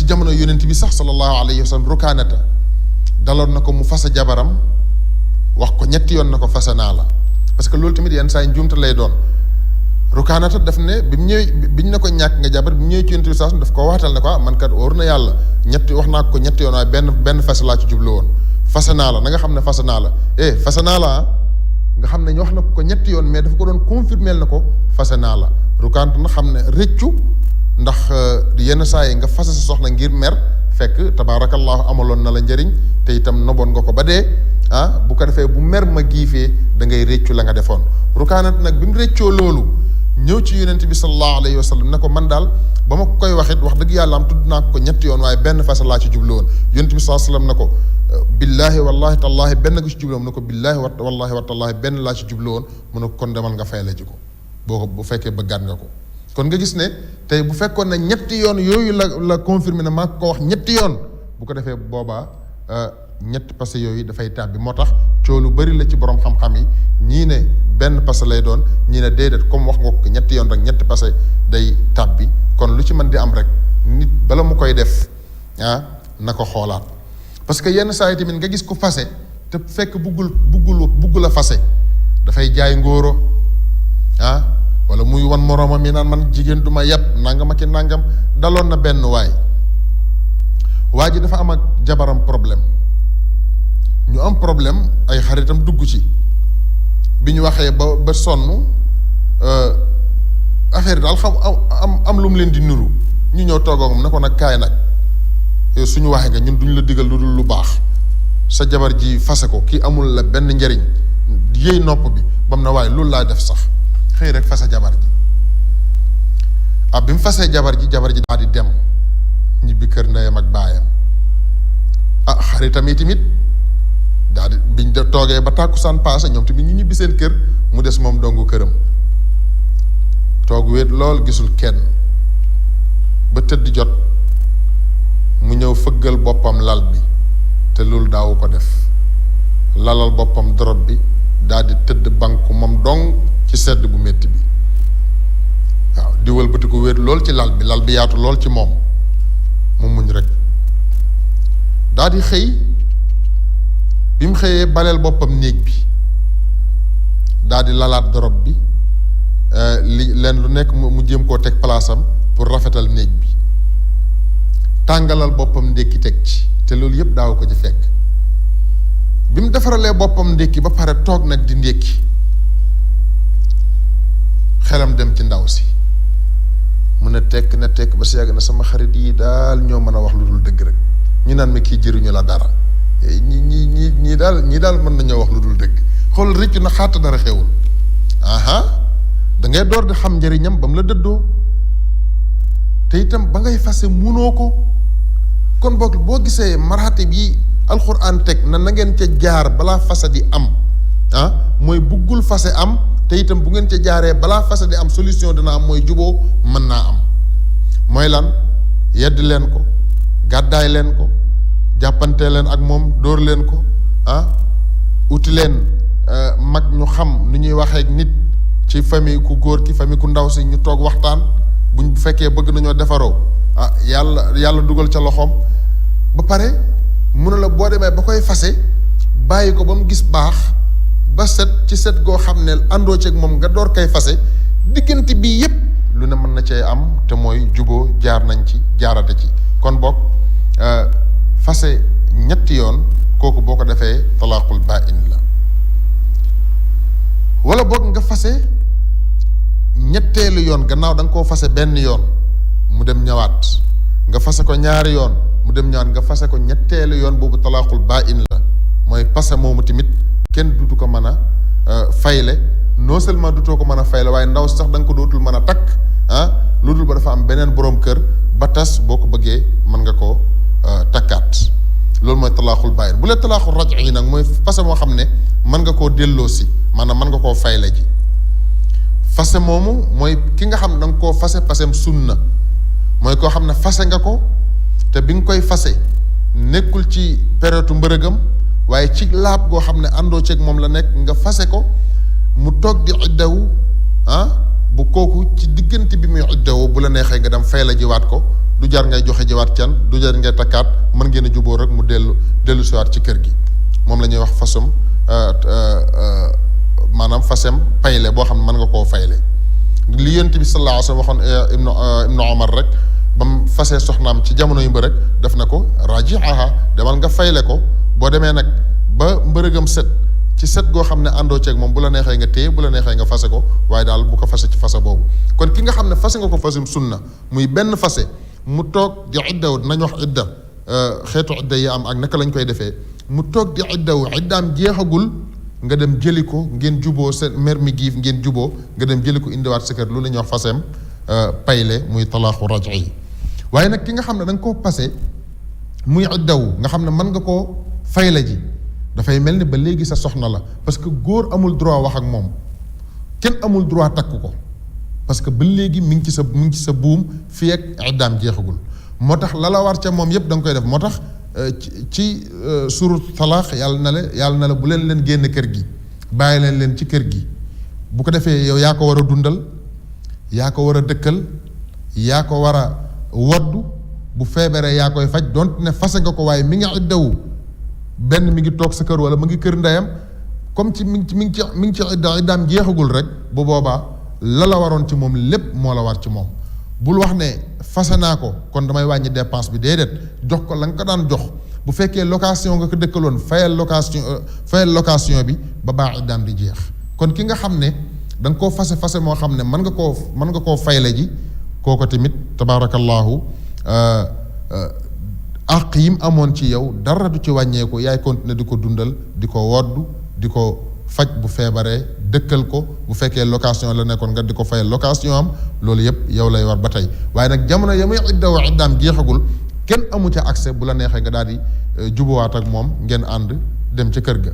ci jamono yonent bi sax sallallahu alayhi wa sallam Rukaanata daloon na ko mu fase jabaram wax ko ñetti yoon na ko fase naa la parce que loolu tamit yenn saa yi njuumte lay doon Rukaanata daf ne bi mu ñëwee biñ ne ko ñàkk nga jabar bi mu ñëwee ci yonent bi sax daf ko waxtal ne ko man kat wóor na yàlla wax naa ko ñetti yoon waaye benn fase laa ci jublu woon fase naa la na nga xam ne fase naa la fase naa la nga xam ne ñu wax na ko ñetti yoon mais dafa ko doon confirmer na ko fase naa la Rukaanata na xam ne rëccu ndax yenn saa yi nga fase sa soxna ngir mer fekk tabaarakallahu amaloon na la njëriñ te itam noboon nga ko ba dee bu ko defee bu mer ma giifee da ngay réccu la nga defoon Rukaanata nag bi mu réccoo loolu ñëw ci yonent bi sallallahu alayhi wa sallam ne ko man daal ba ma koy waxit wax dëgg yàlla am tudd naa ko ñetti yoon waaye benn fase laa ci jublu woon yonent bi sallallahu alayhi wa sallam ne ko billaahi wallahi tallaahi benn nga ci jublu woon mu ne ko billaahi wallahi wa tallaahi benn laa ci jublu woon mu ne ko kon demal nga fayale ji ko bu fekkee bëggaat nga ko kon nga gis ne tey bu fekkoon ne ñetti yoon yooyu la confirmé ne maa ko wax ñetti yoon bu ko defee boobaa ñetti passé yooyu dafay tàbbi moo tax coow lu bari la ci borom xam-xam yi ñii ne benn passé lay doon ñii ne déedéet comme wax nga ko ñetti yoon rek ñetti passé day tàbbi kon lu ci mën di am rek nit bala mu koy def na ko xoolaat parce que yenn saa yi tamit nga gis ko fase te fekk buggul a fase dafay jaay ngóoro wala muy wan moroomam yi naan man jigéen du ma yàpp nangam ak i nangam daloon na benn waa ji dafa am ak jabaram problème ñu am problème ay xaritam dugg ci bi ñu waxee ba sonn affaire daal xam am lu mu leen di nuru ñu ñëw toogoogum ne ko nag kaay nag suñu waxee nga ñun duñ la digal lu dul lu baax sa jabar ji fase ko kii amul la benn njariñ yéey nopp bi bam na waaye loolu laa def sax xëy rek fase jabar ji bi mu fasee jabar ji daal di dem ñibbi kër ndeyam ak baayam xaritam yi tamit daal di biñ de toogee ba tàkkusaan paase ñoom tamit ñu ñibbi seen kër mu des moom dongu këram toog wéet lool gisul kenn ba tëdd jot mu ñëw fëggal boppam lal bi te loolu daawu ko def lalal boppam dorop bi daal di tëdd banku moom dong ci sedd bu métti bi waaw di wëlbati ko wéet lool ci lal bi yaatu lool ci moom mu muñ rek daal di xëy bi mu xëyee baleel boppam néeg bi daal di lalaat dorop bi leen lu nekk mu jéem koo teg palaasam pour rafetal néeg bi tàngalal boppam ndékki teg ci te loolu yëpp daaw ko ci fekk bi mu defaralee boppam ndékki ba pare toog nag di ndékki xelam dem ci ndaw si mu ne tekk ba si yàgg na sama xarit yi daal ñoo mën a wax lu dul dëgg rek ñu naan ma kii jëriñu la dara ñii daal mën nañoo wax lu dul dëgg xool rëccu na xaata dara xewul da ngay door di xam njëriñam ba mu la dëddoo te itam ba ngay fase munoo ko kon boog boo gisee maraatib yi alxuraan teg na ngeen ca jaar balaa fase di am mooy buggul fase am te itam bu ngeen ca jaaree balaa fase di am solution dina am mooy juboo mën naa am mooy lan yedd leen ko gàddaay leen ko jàppante leen ak moom dóor leen ko uti leen mag ñu xam nu ñuy waxee ak nit ci famille ku góor ki famille ku ndaw si ñu toog waxtaan bu fekkee bëgg nañoo defaroo yàlla dugal ca loxoom ba pare mun na la boo demee ba koy fase bàyyi ko ba mu gis baax ba set ci set goo xam ne àndoo ceeg moom nga door koy fase diggante bii yépp lu ne mën na cee am te mooy juboo jaar nañ ci jaarate ci kon boog fase ñetti yoon kooku boo ko defee talaaqul baa'in la wala boog nga fase ñetteelu yoon gannaaw da nga koo fase benn yoon mu dem ñëwaat nga fase ko ñaari yoon mu dem ñëwaat nga fase ko ñetteelu yoon boobu talaaqul baa'in la mooy fase moomu tamit kenn dutu ko mën a fayle non seulement dutoo ko mën a fayle waaye ndaw sax da nga ko dootul mën a takk lu dul ba dafa am beneen boroom kër ba tas boo ko bëggee mën nga koo takkaat loolu mooy talaaxul baa'in bu lee talaaxul raj'i nag mooy fase moo xam ne mën nga koo delloo si maanaam mën nga koo fayle ji fase moomu mooy ki nga xam ne da nga koo fasem sunna mooy koo xam ne fase nga ko te bi nga koy fase nekkul ci période mbërëgam waaye ci laab goo xam ne àndoo ceeg moom la nekk nga fase ko mu toog di iddawu bu kooku ci diggante bi muy iddawu bu la neexee nga dem fay la jiwaat ko du jar ngay joxe jiwaat can du jar ngay takkaat mën ngeen a juboo rek mu dellu siwaat ci kër gi moom la ñuy wax fasum maanaam fasem payle boo xam ne mën nga koo fayle li yonent bi sallallahu alayhi wa sallam waxoon ibnu Omar rek ba mu fasee soxnaam ci jamono yu mbërëg def na ko raji'aha demal nga fayle ko boo demee nag ba mbërëgam set ci set goo xam ne àndoo ceeg moom bu la neexee nga téye bu la neexee nga fase ko waaye daal bu ko fase ci fase boobu kon ki nga xam ne fase nga ko fasum sunna muy benn fase mu toog di iddaw nañ wax idda xeetu idda yi am ak naka lañ koy defee mu toog di iddaw iddaam jeexagul nga dem jëli ko ngeen juboo seen mer mi giif ngeen juboo nga dem jëli ko indiwaat sa kër loolu la ñuy wax faseem payle muy talaaxu raj'i waaye nag ki nga xam ne da nga koo passé muy iddaw nga xam ne mën nga koo fayle ji dafay mel ni ba léegi sa soxna la parce que góor amul droit wax ak moom kenn amul droit takk ko parce que ba léegi mi ngi ci sa buum fii ak iddaam jeexagul moo tax la war ca moom yépp da nga koy def moo tax ci surut talaax yàlla na la bu leen génn kër gi bàyyi leen ci kër gi bu ko defee yow yaa ko war a dundal yaa ko war a dëkkal yaa ko war a woddu bu feebaree yaa koy faj donte ne fase nga ko waaye mi ngi iddawu benn mi ngi toog sa kër wala mu ngi kër ndeyam comme ci mi ngi ci iddaam jeexagul rek bu boobaa la waroon ci moom lépp moo la war ci moom bul wax ne fase naa ko kon damay wàññi dépense bi déedéet jox ko la nga ko daan jox bu fekkee location nga ko dëkkaloon fayal location bi ba baax iddaam di jeex kon ki nga xam ne da nga koo fase moo xam ne mën nga koo fayle ji kooko tamit tabaarakallaahu àq yim amoon ci yow dara du ci wàññeeku yaay continuer di ko dundal di ko woddu di ko faj bu feebaree dëkkal ko bu fekkee location la nekkoon nga di ko fayal location am loolu yëpp yow lay war ba tey waaye nag jamono ya muy iddaam jeexagul kenn amu ca accès bu la neexee nga daal di jubawaat ak moom ngeen ànd dem ca kër ga